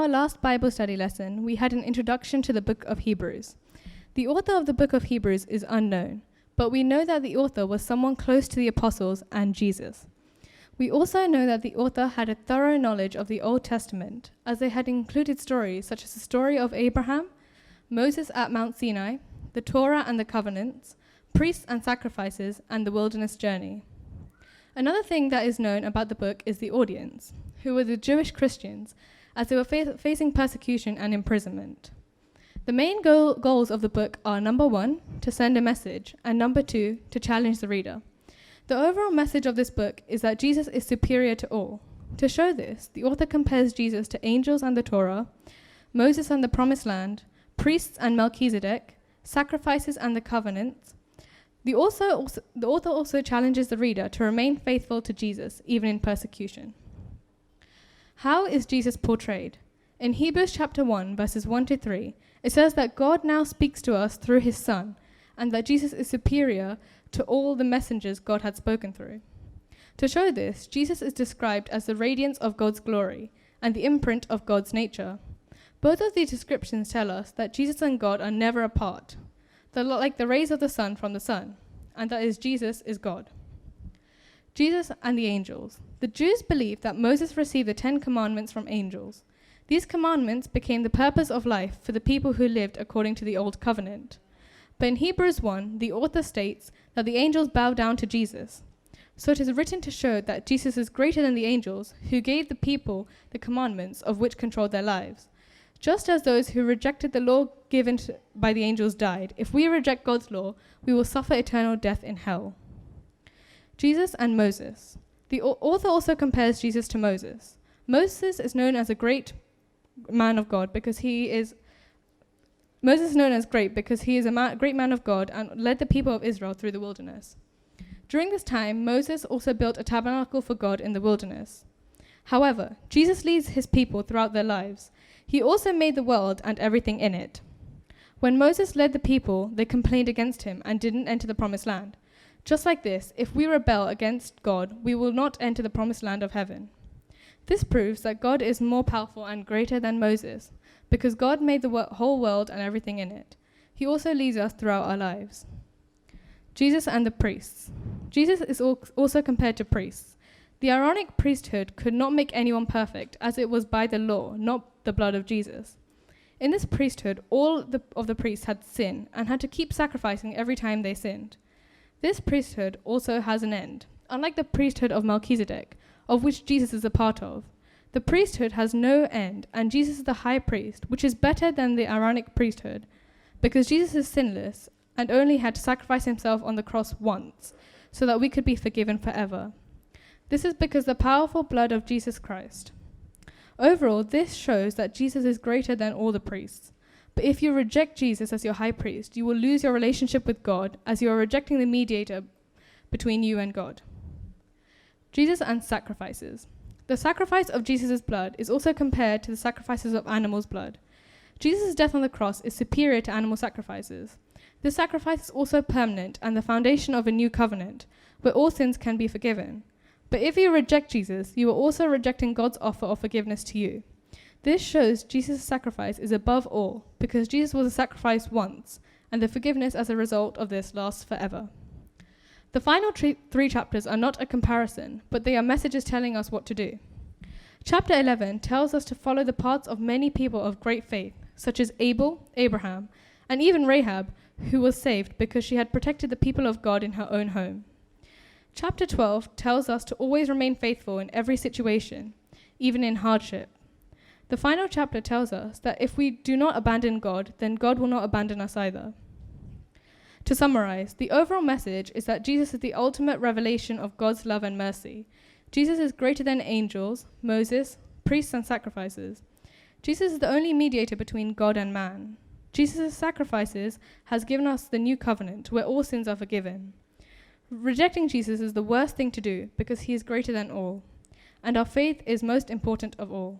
our last Bible study lesson, we had an introduction to the book of Hebrews. The author of the book of Hebrews is unknown, but we know that the author was someone close to the apostles and Jesus. We also know that the author had a thorough knowledge of the Old Testament, as they had included stories such as the story of Abraham, Moses at Mount Sinai, the Torah and the covenants, priests and sacrifices, and the wilderness journey. Another thing that is known about the book is the audience, who were the Jewish Christians, as they were facing persecution and imprisonment. The main goals of the book are, number 1, to send a message, and number 2, to challenge the reader. The overall message of this book is that Jesus is superior to all. To show this, the author compares Jesus to angels and the Torah, Moses and the Promised Land, priests and Melchizedek, sacrifices and the covenants. The author also challenges the reader to remain faithful to Jesus, even in persecution. How is Jesus portrayed? In Hebrews chapter 1, verses 1-3, it says that God now speaks to us through his Son, and that Jesus is superior to all the messengers God had spoken through. To show this, Jesus is described as the radiance of God's glory and the imprint of God's nature. Both of these descriptions tell us that Jesus and God are never apart. They're like the rays of the sun from the sun, and that is Jesus is God. Jesus and the angels. The Jews believed that Moses received the 10 commandments from angels. These commandments became the purpose of life for the people who lived according to the Old Covenant. But in Hebrews 1, the author states that the angels bow down to Jesus. So it is written to show that Jesus is greater than the angels who gave the people the commandments of which controlled their lives. Just as those who rejected the law given by the angels died, if we reject God's law, we will suffer eternal death in hell. Jesus and Moses. The author also compares Jesus to Moses. Moses is known as a great man of God because he is Moses is known as great because he is a great man of God and led the people of Israel through the wilderness. During this time, Moses also built a tabernacle for God in the wilderness. However, Jesus leads his people throughout their lives. He also made the world and everything in it. When Moses led the people, they complained against him and didn't enter the promised land. Just like this, if we rebel against God, we will not enter the promised land of heaven. This proves that God is more powerful and greater than Moses, because God made the whole world and everything in it. He also leads us throughout our lives. Jesus and the priests. Jesus is also compared to priests. The Aaronic priesthood could not make anyone perfect, as it was by the law, not the blood of Jesus. In this priesthood, all of the priests had sin and had to keep sacrificing every time they sinned. This priesthood also has an end, unlike the priesthood of Melchizedek, of which Jesus is a part of. The priesthood has no end, and Jesus is the high priest, which is better than the Aaronic priesthood, because Jesus is sinless and only had to sacrifice himself on the cross once, so that we could be forgiven forever. This is because the powerful blood of Jesus Christ. Overall, this shows that Jesus is greater than all the priests. But if you reject Jesus as your high priest, you will lose your relationship with God, as you are rejecting the mediator between you and God. Jesus and sacrifices. The sacrifice of Jesus' blood is also compared to the sacrifices of animals' blood. Jesus' death on the cross is superior to animal sacrifices. This sacrifice is also permanent and the foundation of a new covenant, where all sins can be forgiven. But if you reject Jesus, you are also rejecting God's offer of forgiveness to you. This shows Jesus' sacrifice is above all, because Jesus was a sacrifice once, and the forgiveness as a result of this lasts forever. The final 3 chapters are not a comparison, but they are messages telling us what to do. Chapter 11 tells us to follow the paths of many people of great faith, such as Abel, Abraham, and even Rahab, who was saved because she had protected the people of God in her own home. Chapter 12 tells us to always remain faithful in every situation, even in hardship. The final chapter tells us that if we do not abandon God, then God will not abandon us either. To summarize, the overall message is that Jesus is the ultimate revelation of God's love and mercy. Jesus is greater than angels, Moses, priests, and sacrifices. Jesus is the only mediator between God and man. Jesus' sacrifices has given us the new covenant, where all sins are forgiven. Rejecting Jesus is the worst thing to do, because he is greater than all, and our faith is most important of all.